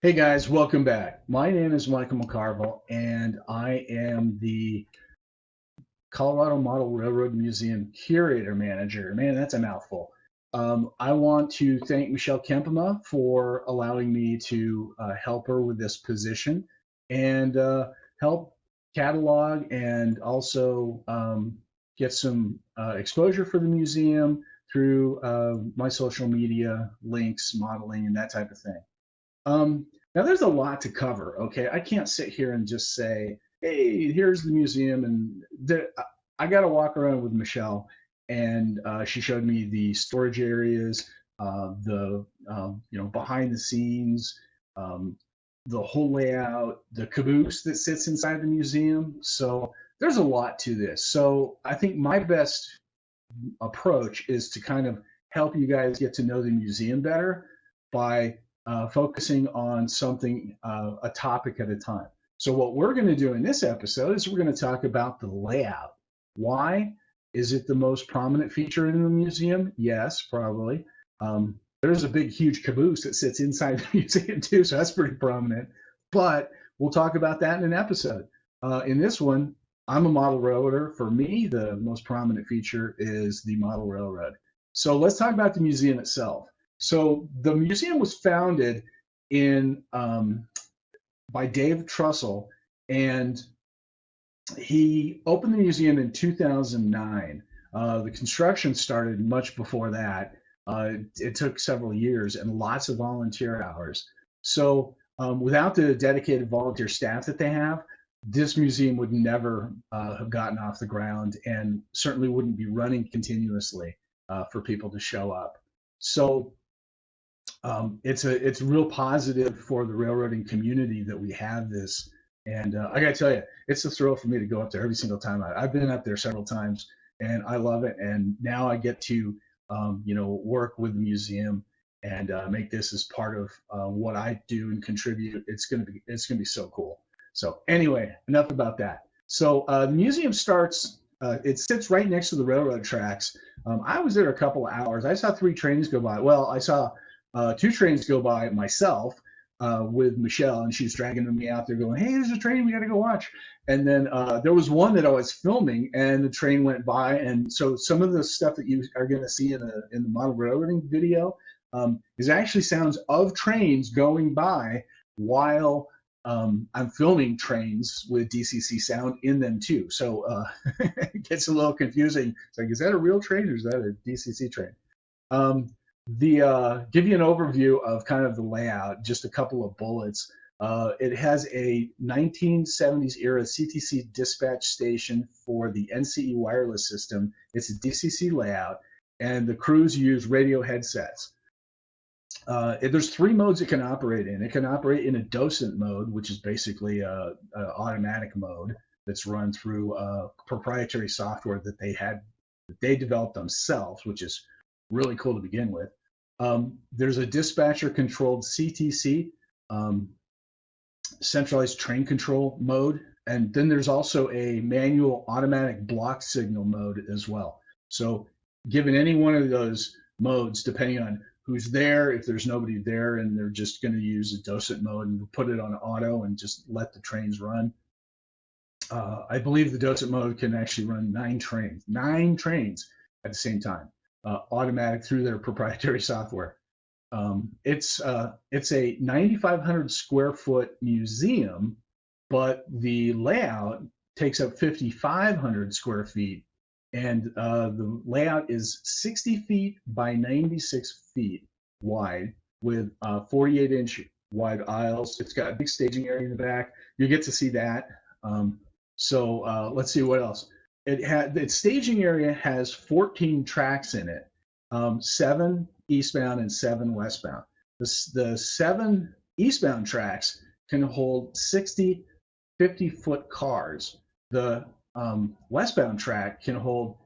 Hey guys, welcome back. My name is Michael McCarville, and I am the Colorado Model Railroad Museum Curator Manager. Man, that's a mouthful. I want to thank Michelle Kempema for allowing me to help her with this position and help catalog and also get some exposure for the museum through my social media links, modeling, and that type of thing. Now there's a lot to cover. Okay, I can't sit here and just say, "Hey, here's the museum," and I got to walk around with Michelle, and she showed me the storage areas, the behind the scenes, um, the whole layout, the caboose that sits inside the museum. So there's a lot to this. So I think my best approach is to kind of help you guys get to know the museum better by focusing on something, a topic at a time. So, what we're going to do in this episode is we're going to talk about the layout. Why is it the most prominent feature in the museum? Yes, probably. There's a big, huge caboose that sits inside the museum too, so that's pretty prominent. But we'll talk about that in an episode. In this one, I'm a model railroader. For me, the most prominent feature is the model railroad. So let's talk about the museum itself. So the museum was founded in by Dave Trussell, and he opened the museum in 2009. The construction started much before that. It took several years and lots of volunteer hours. So without the dedicated volunteer staff that they have, this museum would never have gotten off the ground and certainly wouldn't be running continuously for people to show up. So it's real positive for the railroading community that we have this. And I got to tell you, it's a thrill for me to go up there every single time. I've been up there several times, and I love it. And now I get to, work with the museum and make this as part of what I do and contribute. It's gonna be so cool. So anyway, enough about that. So the museum starts. It sits right next to the railroad tracks. I was there a couple of hours. I saw 3 trains go by. Well, I saw 2 trains go by myself with Michelle, and she was dragging me out there going, "Hey, there's a train, we got to go watch." And then there was one that I was filming, and the train went by. And so some of the stuff that you are going to see in the model railroading video is actually sounds of trains going by while I'm filming trains with DCC sound in them too. So it gets a little confusing. It's like, is that a real train or is that a DCC train? Give you an overview of kind of the layout, just a couple of bullets. It has a 1970s era CTC dispatch station for the NCE wireless system. It's a DCC layout, and the crews use radio headsets. There's 3 modes it can operate in. It can operate in a Docent mode, which is basically a automatic mode that's run through proprietary software that they developed themselves, which is really cool to begin with. There's a dispatcher controlled CTC, centralized train control mode, and then there's also a manual automatic block signal mode as well. So given any one of those modes, depending on who's there, if there's nobody there and they're just going to use a Docent mode and put it on auto and just let the trains run. I believe the Docent mode can actually run 9 trains at the same time. Automatic through their proprietary software. It's a 9,500 square foot museum, but the layout takes up 5,500 square feet, and the layout is 60 feet by 96 feet wide with 48-inch wide aisles. It's got a big staging area in the back. You get to see that. So let's see what else. Its staging area has 14 tracks in it, 7 eastbound and 7 westbound. The 7 eastbound tracks can hold 60 50-foot cars. The westbound track can hold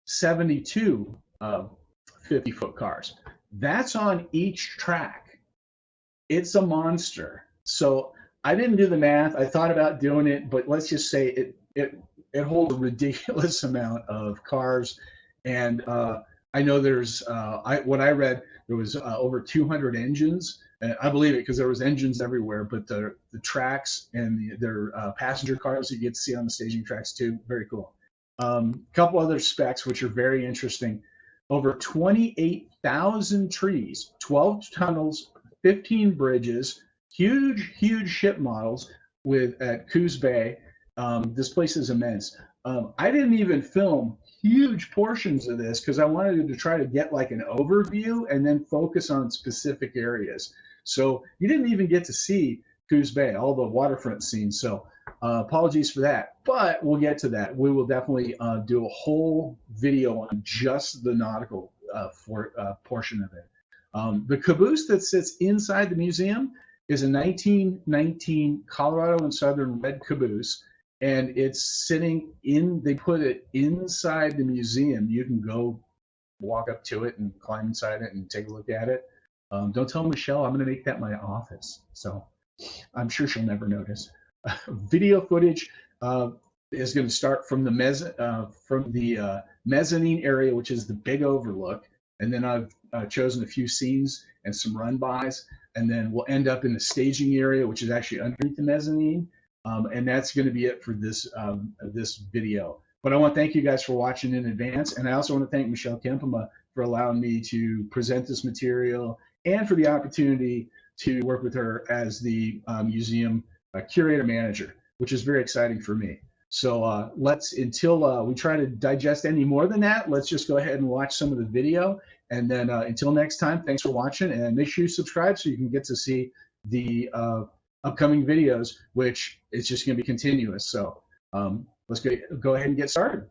72 50-foot cars. That's on each track. It's a monster. So I didn't do the math. I thought about doing it, but let's just say it holds a ridiculous amount of cars. And I know there's, what I read, there was over 200 engines And I believe it because there was engines everywhere, but the tracks and their passenger cars you get to see on the staging tracks too, very cool. A couple other specs which are very interesting. Over 28,000 trees, 12 tunnels, 15 bridges, huge ship models with at Coos Bay. This place is immense. I didn't even film huge portions of this because I wanted to try to get like an overview and then focus on specific areas. So you didn't even get to see Coos Bay, all the waterfront scenes. So apologies for that, but we'll get to that. We will definitely do a whole video on just the nautical portion of it. The caboose that sits inside the museum is a 1919 Colorado and Southern red caboose, and it's sitting in. They put it inside the museum. You can go walk up to it and climb inside it and take a look at it. Don't tell Michelle I'm going to make that my office, so I'm sure she'll never notice. Video footage is going to start from the mezzanine area, which is the big overlook, and then I've chosen a few scenes and some run-bys, and then we'll end up in the staging area, which is actually underneath the mezzanine, and that's going to be it for this video. But I want to thank you guys for watching in advance, and I also want to thank Michelle Kempema for allowing me to present this material and for the opportunity to work with her as the museum curator manager, which is very exciting for me. So until we try to digest any more than that, let's just go ahead and watch some of the video. And then until next time, thanks for watching, and make sure you subscribe so you can get to see the upcoming videos, which is just going to be continuous. So let's go ahead and get started.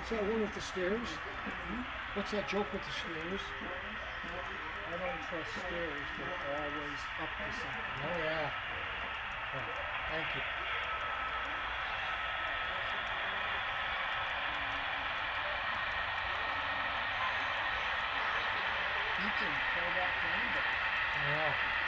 What's that one with the stairs? What's that joke with the stairs? I don't trust stairs, they're always up to something. Oh yeah. Oh, thank you. You can tell that to anybody. Yeah.